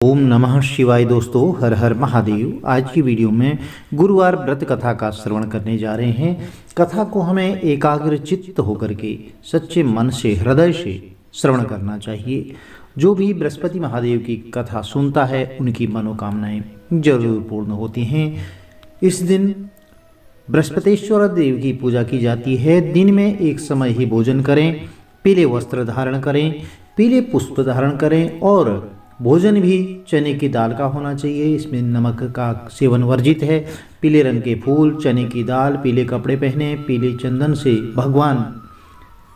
ओम नमः शिवाय। दोस्तों, हर हर महादेव। आज की वीडियो में गुरुवार व्रत कथा का श्रवण करने जा रहे हैं। कथा को हमें एकाग्र चित्त होकर के सच्चे मन से, हृदय से श्रवण करना चाहिए। जो भी बृहस्पति महादेव की कथा सुनता है उनकी मनोकामनाएं जरूर पूर्ण होती हैं। इस दिन बृहस्पतिश्वर देव की पूजा की जाती है। दिन में एक समय ही भोजन करें, पीले वस्त्र धारण करें, पीले पुष्प धारण करें और भोजन भी चने की दाल का होना चाहिए। इसमें नमक का सेवन वर्जित है। पीले रंग के फूल, चने की दाल, पीले कपड़े पहने, पीले चंदन से भगवान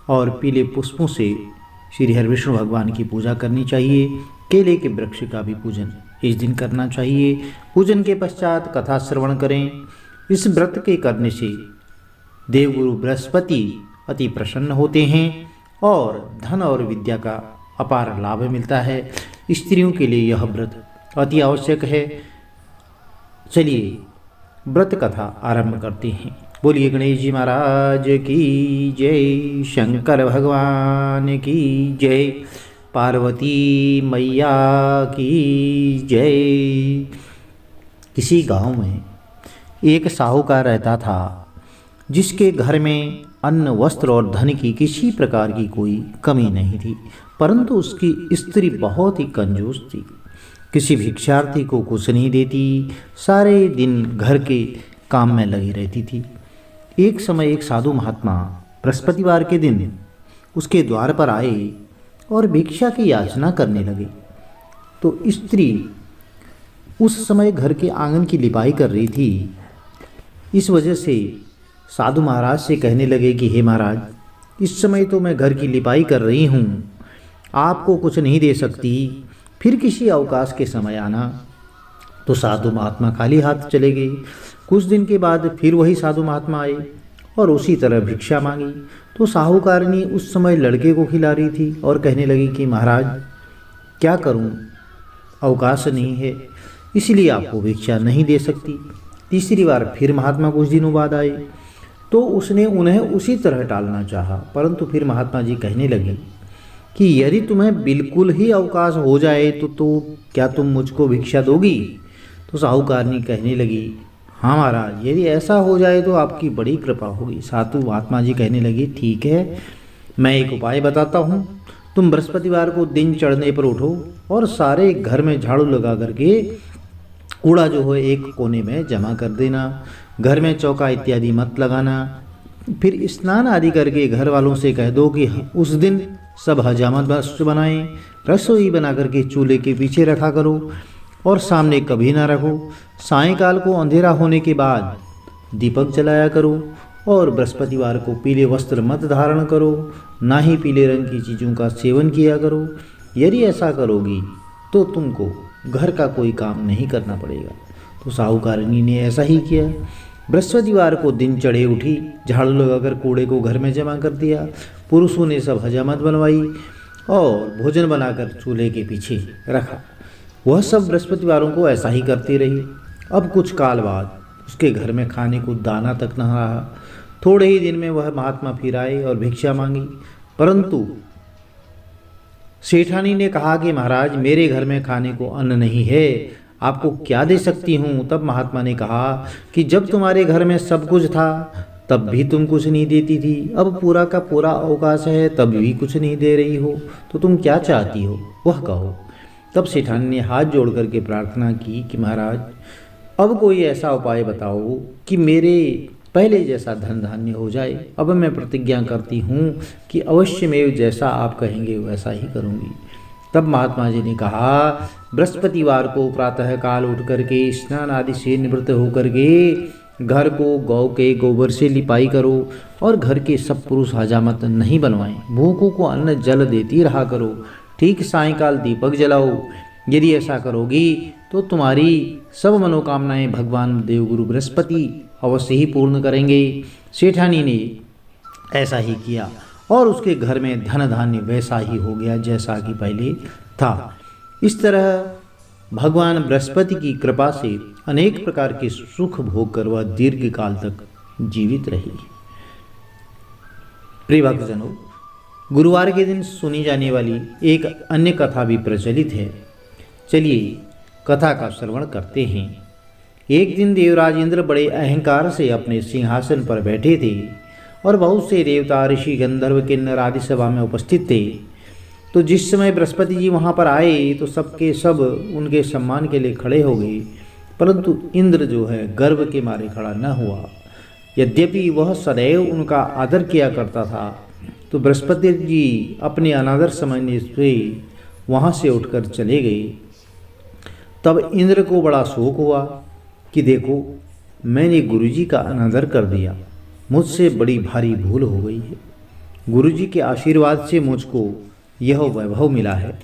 और पीले पुष्पों से श्री हरि विष्णु भगवान की पूजा करनी चाहिए। केले के वृक्ष का भी पूजन इस दिन करना चाहिए। पूजन के पश्चात कथा श्रवण करें। इस व्रत के करने से देवगुरु बृहस्पति अति प्रसन्न होते हैं और धन और विद्या का अपार लाभ मिलता है। स्त्रियों के लिए यह व्रत अति आवश्यक है। चलिए व्रत कथा आरंभ करते हैं। बोलिए गणेश जी महाराज की जय, शंकर भगवान की जय, पार्वती मैया की जय। किसी गांव में एक साहूकार रहता था जिसके घर में अन्न, वस्त्र और धन की किसी प्रकार की कोई कमी नहीं थी, परंतु उसकी स्त्री बहुत ही कंजूस थी। किसी भिक्षार्थी को कुछ नहीं देती, सारे दिन घर के काम में लगी रहती थी। एक समय एक साधु महात्मा बृहस्पतिवार के दिन उसके द्वार पर आए और भिक्षा की याचना करने लगे। तो स्त्री उस समय घर के आंगन की लिपाई कर रही थी। इस वजह से साधु महाराज से कहने लगे कि हे महाराज, इस समय तो मैं घर की लिपाई कर रही हूँ, आपको कुछ नहीं दे सकती, फिर किसी अवकाश के समय आना। तो साधु महात्मा खाली हाथ चले गए। कुछ दिन के बाद फिर वही साधु महात्मा आए और उसी तरह भिक्षा मांगी। तो साहूकारनी उस समय लड़के को खिला रही थी और कहने लगी कि महाराज क्या करूँ, अवकाश नहीं है, इसलिए आपको भिक्षा नहीं दे सकती। तीसरी बार फिर महात्मा कुछ दिनों बाद आए तो उसने उन्हें उसी तरह टालना चाहा, परंतु फिर महात्मा जी कहने लगे कि यदि तुम्हें बिल्कुल ही अवकाश हो जाए तो क्या तुम मुझको भिक्षा दोगी? तो साहूकारनी कहने लगी, हाँ महाराज, यदि ऐसा हो जाए तो आपकी बड़ी कृपा होगी। साधु महात्मा जी कहने लगी, ठीक है, मैं एक उपाय बताता हूँ। तुम बृहस्पतिवार को दिन चढ़ने पर उठो और सारे घर में झाड़ू लगा करके कूड़ा जो है एक कोने में जमा कर देना। घर में चौका इत्यादि मत लगाना। फिर स्नान आदि करके घर वालों से कह दो कि उस दिन सब हजामत वस्तु बनाएं। रसोई बना करके चूल्हे के पीछे रखा करो और सामने कभी ना रखो। सायंकाल को अंधेरा होने के बाद दीपक जलाया करो और बृहस्पतिवार को पीले वस्त्र मत धारण करो, ना ही पीले रंग की चीज़ों का सेवन किया करो। यदि ऐसा करोगी तो तुमको घर का कोई काम नहीं करना पड़ेगा। तो साहूकारनी ने ऐसा ही किया। बृहस्पतिवार को दिन चढ़े उठी, झाड़ू लगाकर कूड़े को घर में जमा कर दिया। पुरुषों ने सब हजामत बनवाई और भोजन बनाकर चूल्हे के पीछे रखा। वह सब बृहस्पतिवारों को ऐसा ही करती रही। अब कुछ काल बाद उसके घर में खाने को दाना तक न रहा। थोड़े ही दिन में वह महात्मा फिर आए और भिक्षा मांगी, परंतु सेठानी ने कहा कि महाराज, मेरे घर में खाने को अन्न नहीं है, आपको क्या दे सकती हूँ? तब महात्मा ने कहा कि जब तुम्हारे घर में सब कुछ था तब भी तुम कुछ नहीं देती थी, अब पूरा का पूरा अवकाश है तब भी कुछ नहीं दे रही हो, तो तुम क्या चाहती हो वह कहो। तब सेठानी ने हाथ जोड़ करके प्रार्थना की कि महाराज, अब कोई ऐसा उपाय बताओ कि मेरे पहले जैसा धन धान्य हो जाए। अब मैं प्रतिज्ञा करती हूँ कि अवश्यमेव जैसा आप कहेंगे वैसा ही करूँगी। तब महात्मा जी ने कहा, बृहस्पतिवार को प्रातः काल उठ करके स्नान आदि से निवृत्त होकर के घर को गौ के गोबर से लिपाई करो और घर के सब पुरुष हजामत नहीं बनवाएं। भूखों को अन्न जल देती रहा करो। ठीक सायंकाल दीपक जलाओ। यदि ऐसा करोगी तो तुम्हारी सब मनोकामनाएं भगवान देवगुरु बृहस्पति अवश्य ही पूर्ण करेंगे। सेठानी ने ऐसा ही किया और उसके घर में धन धान्य वैसा ही हो गया जैसा कि पहले था। इस तरह भगवान बृहस्पति की कृपा से अनेक प्रकार के सुख भोग कर वह दीर्घ काल तक जीवित रही। प्रिय भक्तजनों, गुरुवार के दिन सुनी जाने वाली एक अन्य कथा भी प्रचलित है। चलिए कथा का श्रवण करते हैं। एक दिन देवराज इंद्र बड़े अहंकार से अपने सिंहासन पर बैठे थे और बहुत से देवता, ऋषि, गंधर्व, किन्नर आदि सभा में उपस्थित थे। तो जिस समय बृहस्पति जी वहाँ पर आए तो सबके सब उनके सम्मान के लिए खड़े हो गए, परंतु इंद्र जो है गर्व के मारे खड़ा न हुआ। यद्यपि वह सदैव उनका आदर किया करता था, तो बृहस्पति जी अपने अनादर समझने से वहाँ से उठकर चले गए। तब इंद्र को बड़ा शोक हुआ कि देखो, मैंने गुरुजी का अनादर कर दिया, मुझसे बड़ी भारी भूल हो गई है। गुरुजी के आशीर्वाद से मुझको यह वैभव मिला है,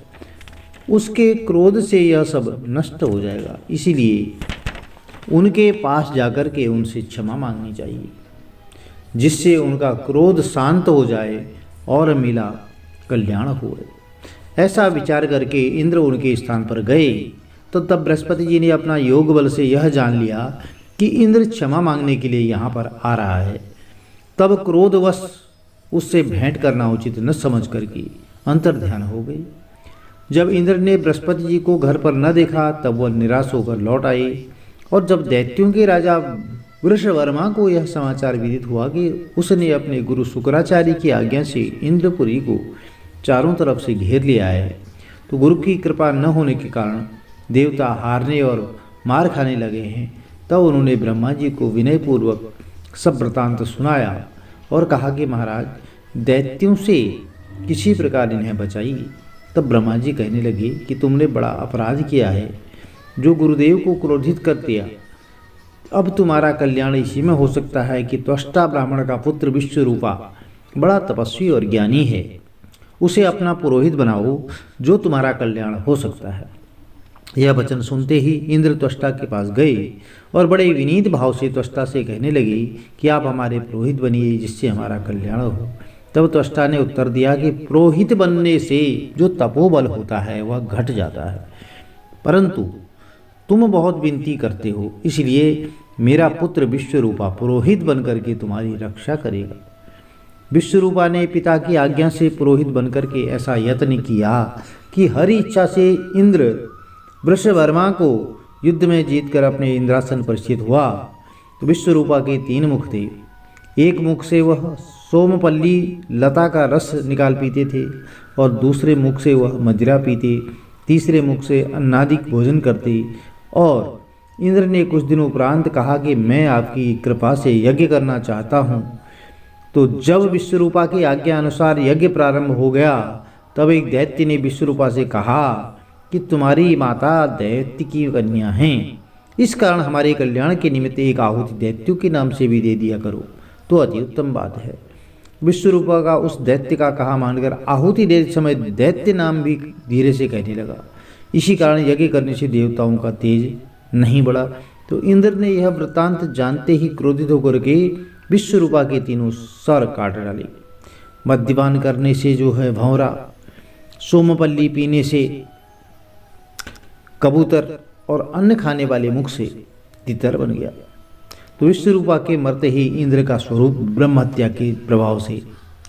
उसके क्रोध से यह सब नष्ट हो जाएगा, इसीलिए उनके पास जाकर के उनसे क्षमा मांगनी चाहिए, जिससे उनका क्रोध शांत हो जाए और मेरा कल्याण हो। ऐसा विचार करके इंद्र उनके स्थान पर गए। तो तब बृहस्पति जी ने अपना योग बल से यह जान लिया कि इंद्र क्षमा मांगने के लिए यहाँ पर आ रहा है। तब क्रोधवश उससे भेंट करना उचित न समझ करके अंतर्ध्यान हो गई। जब इंद्र ने बृहस्पति जी को घर पर न देखा तब वह निराश होकर लौट आए। और जब दैत्यों के राजा वृषवर्मा को यह समाचार विदित हुआ कि उसने अपने गुरु शुक्राचार्य की आज्ञा से इंद्रपुरी को चारों तरफ से घेर लिया है, तो गुरु की कृपा न होने के कारण देवता हारने और मार खाने लगे हैं। तब उन्होंने ब्रह्मा जी को विनयपूर्वक सब वृतांत सुनाया और कहा कि महाराज, दैत्यों से किसी प्रकार इन्हें बचाइए। तब ब्रह्मा जी कहने लगे कि तुमने बड़ा अपराध किया है, जो गुरुदेव को क्रोधित कर दिया। अब तुम्हारा कल्याण इसी में हो सकता है कि त्वष्टा ब्राह्मण का पुत्र विश्वरूपा बड़ा तपस्वी और ज्ञानी है, उसे अपना पुरोहित बनाओ, जो तुम्हारा कल्याण हो सकता है। यह वचन सुनते ही इंद्र त्वष्टा के पास गए और बड़े विनीत भाव से त्वष्टा से कहने लगे कि आप हमारे पुरोहित बनिए, जिससे हमारा कल्याण हो। तब त्वष्टा ने उत्तर दिया कि पुरोहित बनने से जो तपोबल होता है वह घट जाता है, परंतु तुम बहुत विनती करते हो, इसलिए मेरा पुत्र विश्वरूपा पुरोहित बनकर के तुम्हारी रक्षा करेगा। विश्वरूपा ने पिता की आज्ञा से पुरोहित बनकर के ऐसा यत्न किया कि हर इच्छा से इंद्र वृषवर्मा को युद्ध में जीतकर अपने इंद्रासन पर स्थित हुआ। तो विश्वरूपा के 3 मुख थे। एक मुख से वह सोमपल्ली लता का रस निकाल पीते थे और दूसरे मुख से वह मदिरा पीते, तीसरे मुख से अन्नादिक भोजन करते। और इंद्र ने कुछ दिन उपरांत कहा कि मैं आपकी कृपा से यज्ञ करना चाहता हूँ। तो जब विश्वरूपा की आज्ञा अनुसार यज्ञ प्रारंभ हो गया, तब एक दैत्य ने विश्वरूपा से कहा कि तुम्हारी माता दैत्य की कन्या हैं, इस कारण हमारे कल्याण के निमित्त एक आहुति दैत्यों के नाम से भी दे दिया करो, तो अति उत्तम बात है। विश्वरूपा का उस दैत्य का कहा मानकर आहुति देते समय दैत्य नाम भी धीरे से कहने लगा। इसी कारण यज्ञ करने से देवताओं का तेज नहीं बढ़ा। तो इंद्र ने यह वृत्तांत जानते ही क्रोधित होकर के विश्वरूपा के 3 सर काट डाले। मद्यपान करने से जो है भंवरा, सोमपल्ली पीने से कबूतर और अन्न खाने वाले मुख से तितर बन गया। तो विश्वरूपा के मरते ही इंद्र का स्वरूप ब्रह्म हत्या के प्रभाव से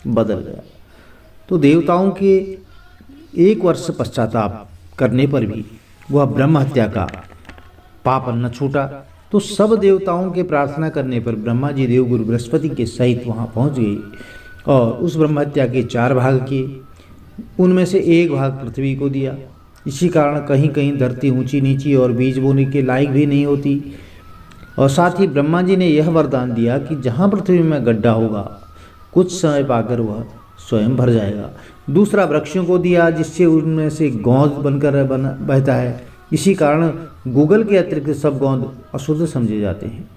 बदल गया। तो देवताओं के 1 वर्ष पश्चाताप करने पर भी वह ब्रह्म हत्या का पाप न छूटा। तो सब देवताओं के प्रार्थना करने पर ब्रह्मा जी देवगुरु बृहस्पति के सहित वहाँ पहुँच गए और उस ब्रह्म हत्या के 4 भाग किए। उनमें से 1 भाग पृथ्वी को दिया। इसी कारण कहीं कहीं धरती ऊंची नीची और बीज बोने के लायक भी नहीं होती। और साथ ही ब्रह्मा जी ने यह वरदान दिया कि जहाँ पृथ्वी में गड्ढा होगा, कुछ समय पाकर वह स्वयं भर जाएगा। दूसरा वृक्षों को दिया, जिससे उनमें से गोंद बनकर बहता है। इसी कारण गूगल के अतिरिक्त सब गोंद अशुद्ध समझे जाते हैं।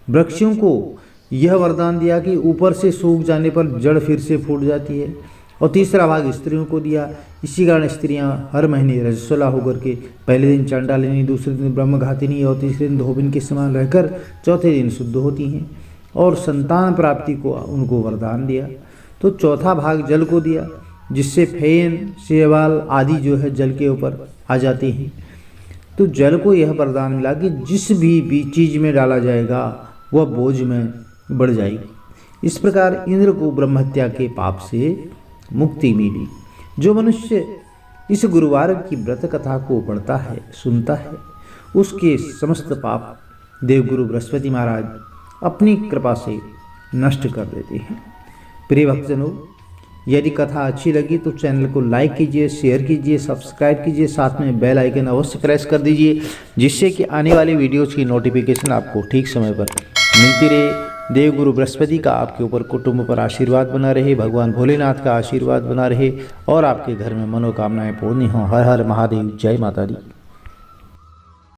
वृक्षों को यह वरदान दिया कि ऊपर से सूख जाने पर जड़ फिर से फूट जाती है। और तीसरा भाग स्त्रियों को दिया। इसी कारण स्त्रियां हर महीने रजस्वला होकर के पहले दिन चांडालिनी, दूसरे दिन ब्रह्मघातिनी और तीसरे दिन धोबिन के समान रहकर चौथे दिन शुद्ध होती हैं। और संतान प्राप्ति को उनको वरदान दिया। तो चौथा भाग जल को दिया, जिससे फेन, शैवाल आदि जो है जल के ऊपर आ जाते हैं। तो जल को यह वरदान मिला कि जिस भी चीज में डाला जाएगा वह बोझ में बढ़ जाएगी। इस प्रकार इंद्र को ब्रह्महत्या के पाप से मुक्ति मिली। जो मनुष्य इस गुरुवार की व्रत कथा को पढ़ता है, सुनता है, उसके समस्त पाप देवगुरु बृहस्पति महाराज अपनी कृपा से नष्ट कर देते हैं। प्रिय भक्तजनों, यदि कथा अच्छी लगी तो चैनल को लाइक कीजिए, शेयर कीजिए, सब्सक्राइब कीजिए, साथ में बेल आइकन अवश्य प्रेस कर दीजिए, जिससे कि आने वाली वीडियोज़ की नोटिफिकेशन आपको ठीक समय पर मिलती रहे। देवगुरु बृहस्पति का आपके ऊपर, कुटुंब पर आशीर्वाद बना रहे, भगवान भोलेनाथ का आशीर्वाद बना रहे और आपके घर में मनोकामनाएं पूर्ण हों। हर हर महादेव, जय माता दी।